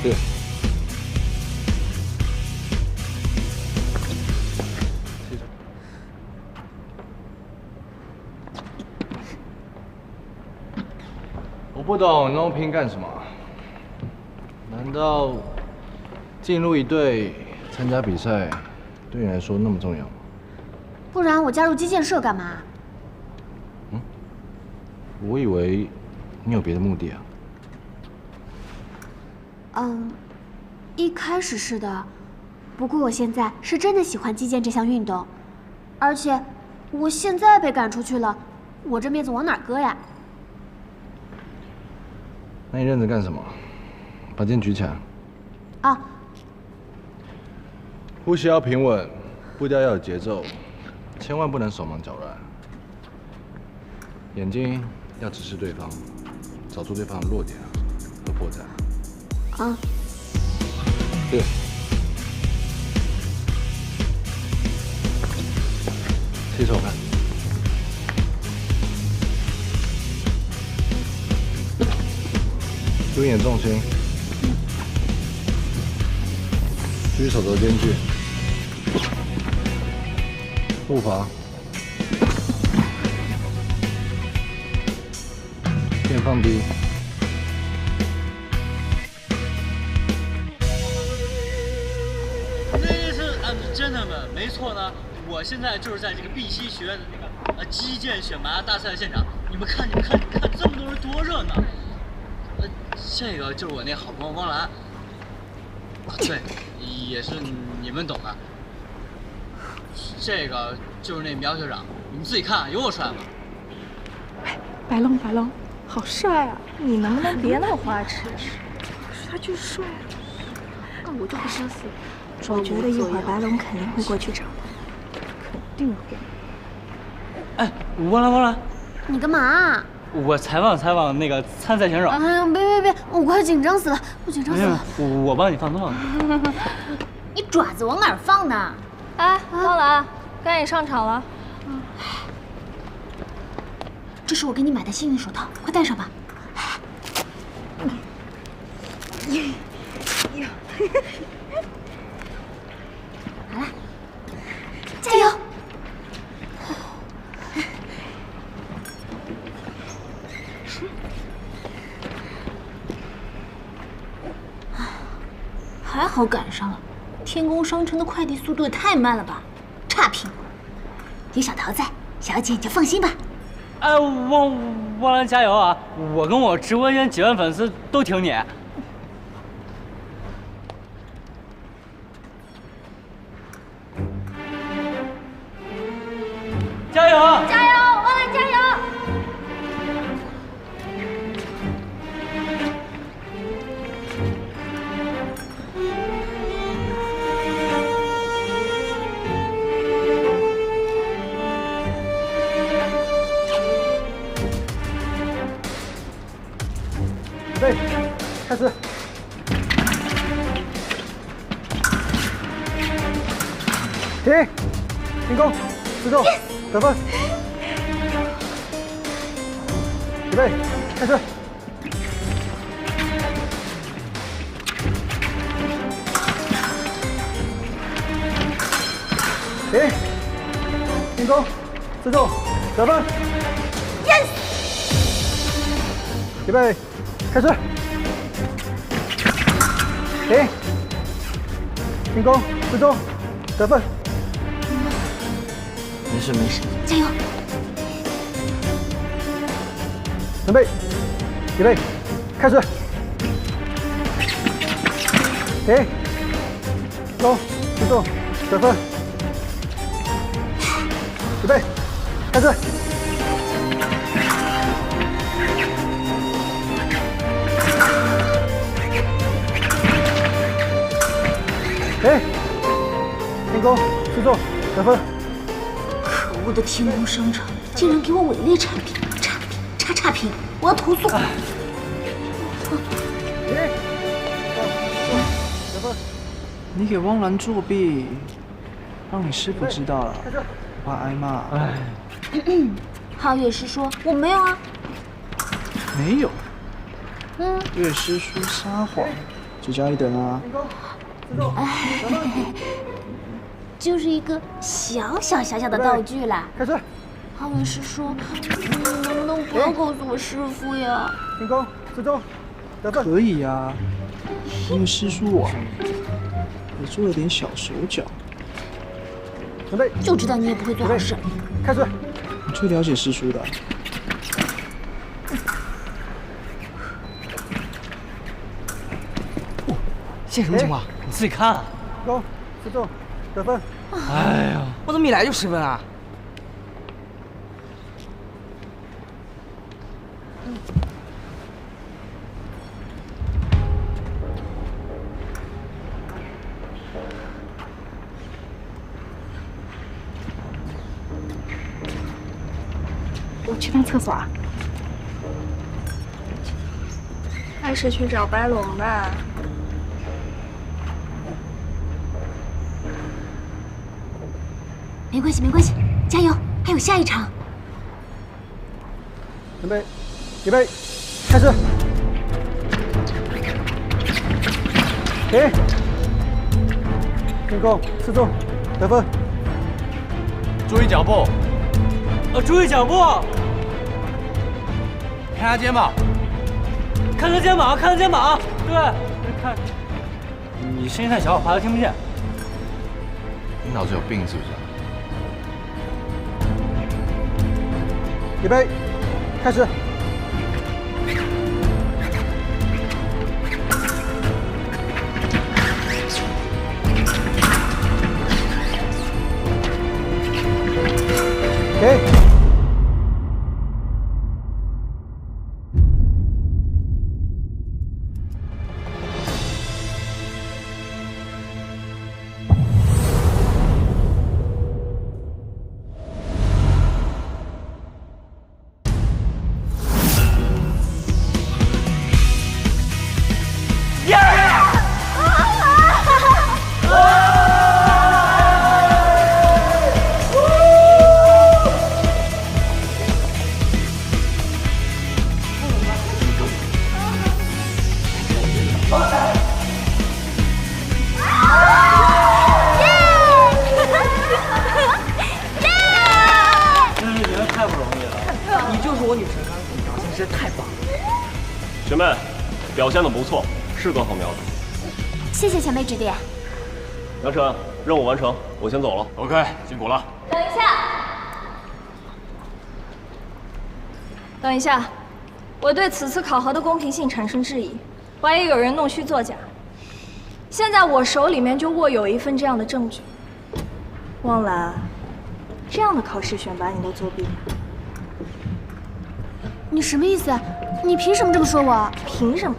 对。我不懂你那么拼干什么？难道进入一队参加比赛对你来说那么重要吗？不然我加入击剑社干嘛？我以为你有别的目的啊。一开始是的，不过我现在是真的喜欢击剑这项运动，而且我现在被赶出去了，我这面子往哪搁呀？那你认真干什么？把剑举起来。啊，呼吸要平稳，步调要有节奏，千万不能手忙脚乱。眼睛要直视对方，找出对方的弱点和破绽。啊，对。提手看。注意点重心。注意手肘间距。步伐。剑放低。Ladies and gentlemen， 没错呢，我现在就是在这个碧溪学院的那个击剑选拔大赛的现场。你们看，这么多人多热闹！这个就是我那好朋友汪澜。对，也是你们懂的。这个就是那苗学长，你们自己看，有我帅吗？白龙，好帅啊！你能不能别那么花痴？他就是帅啊！那我就不生死。我觉得一会儿白龙肯定会过去找他，肯定会。哎，汪澜，你干嘛？我采访那个参赛选手。哎呀，别，我快紧张死了，我紧张死了。我帮你放松。你爪子往哪儿放呢？哎，汪澜，该你上场了。这是我给你买的幸运手套，快戴上吧。好了，加油！还好赶上了，天宫商城的快递速度也太慢了吧，差评。有小桃在，小姐你就放心吧。哎，汪澜加油啊！我跟我直播间几万粉丝都挺你。加油！加油，汪澜加油！预备，开始。停，进攻，自重，得分。预备，开始。停，进攻，自重，得分。Yes！ 预备，开始。停，进攻，自重，得分。没事，加油！准备，预备，开始。停，进攻，自重，得分。预备，开始。停，进攻，自重，得分。可恶的天宫商城竟然给我伪劣产品，差评，我要投诉！停，得分。你给汪澜作弊，让你师傅知道了，我怕挨骂。哎，皓月师说我没有啊。没有。乐师说撒谎，就叫一等啊。就是一个小小的道具啦。开始。阿文师叔，你能不能不要告诉我师傅呀？进攻，自重，得分。可以啊，因为师叔我也做了点小手脚。准备。就知道你也不会做好事。开始。你最了解师叔的。现什么情况？你自己看啊。进攻，自重，得分。哎呀，我怎么一来就10分啊？我去趟厕所啊。还是去找白龙吧。没关系，没关系，加油，还有下一场。准备，预备，开始。停。进攻，自重，得分。注意脚步，注意脚步，看他肩膀，看他肩膀，看他肩膀。对，看。你声音太小，我怕他听不见。你脑子有病是不是？预备，开始。给。学妹，表现得不错，是个好苗子。谢谢前辈指点。杨晨，任务完成，我先走了。OK， 辛苦了。等一下，等一下，我对此次考核的公平性产生质疑，怀疑有人弄虚作假。现在我手里面就握有一份这样的证据。汪兰，这样的考试选拔你都作弊？你什么意思？你凭什么这么说我？凭什么？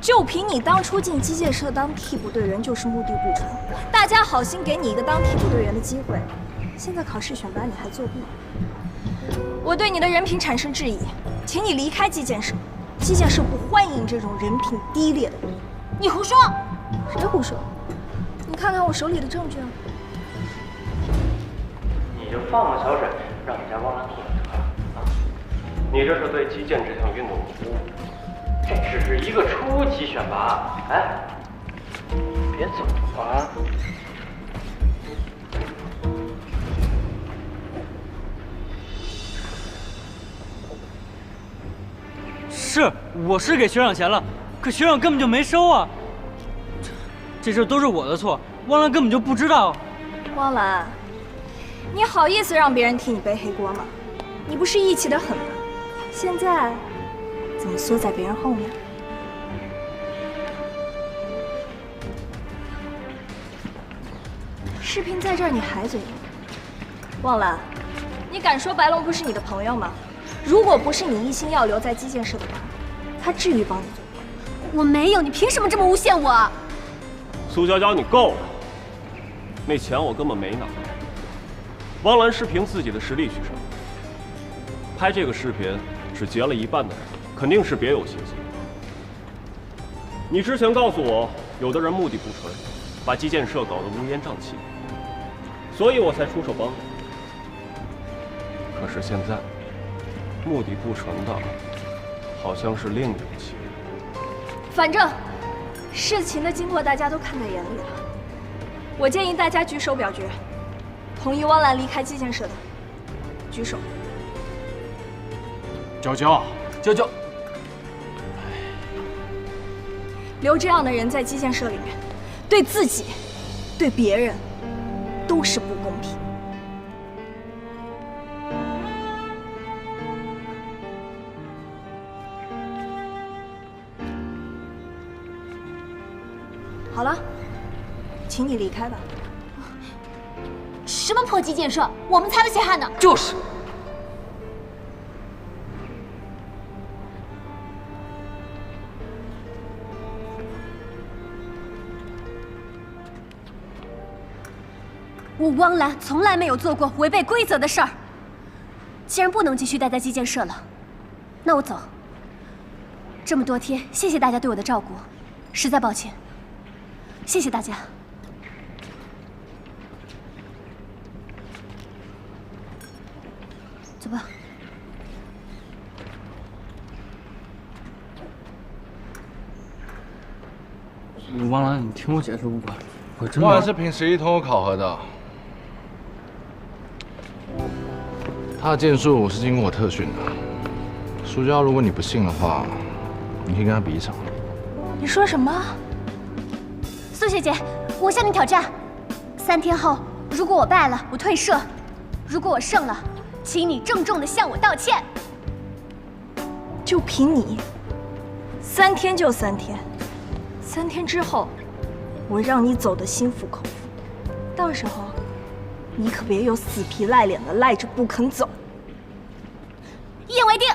就凭你当初进机械社当替补队员就是目的不纯，大家好心给你一个当替补队员的机会，现在考试选拔你还作弊，我对你的人品产生质疑，请你离开机械社。机械社不欢迎这种人品低劣的人。你胡说！谁胡说？你看看我手里的证据啊！你就放了小水，让人家汪兰替你得了啊！你这是对击剑这项运动的侮辱。这只是一个初级选拔，哎，别走啊！是，我是给学长钱了，可学长根本就没收啊！这事都是我的错，汪兰根本就不知道。汪兰，你好意思让别人替你背黑锅吗？你不是义气的很吗？现在怎么缩在别人后面？视频在这儿，你还嘴硬？汪兰，你敢说白龙不是你的朋友吗？如果不是你一心要留在击剑社的话，他至于帮你做？我没有，你凭什么这么诬陷我？苏娇娇，你够了！那钱我根本没拿。汪兰是凭自己的实力取胜，拍这个视频只结了一半的人，肯定是别有心思。你之前告诉我，有的人目的不纯，把击剑社搞得乌烟瘴气，所以我才出手帮你。可是现在，目的不纯的，好像是另有其人。反正事情的经过大家都看在眼里了，我建议大家举手表决，同意汪澜离开击剑社的，举手。娇，留这样的人在击剑社里面，对自己，对别人，都是不公平。好了，请你离开吧。什么破击剑社，我们才不稀罕呢！就是。我汪澜从来没有做过违背规则的事儿。既然不能继续待在击剑社了，那我走。这么多天，谢谢大家对我的照顾，实在抱歉。谢谢大家。走吧。汪澜，你听我解释，我真的。汪澜是凭实力通过考核的，他的剑术是经过我特训的。苏娇，如果你不信的话，你可以跟他比一场。你说什么？苏学姐，我向你挑战，3天后，如果我败了，我退社；如果我胜了，请你郑重地向我道歉。就凭你，3天就3天，3天之后，我让你走得心服口服。到时候，你可别又死皮赖脸的赖着不肯走。一言为定。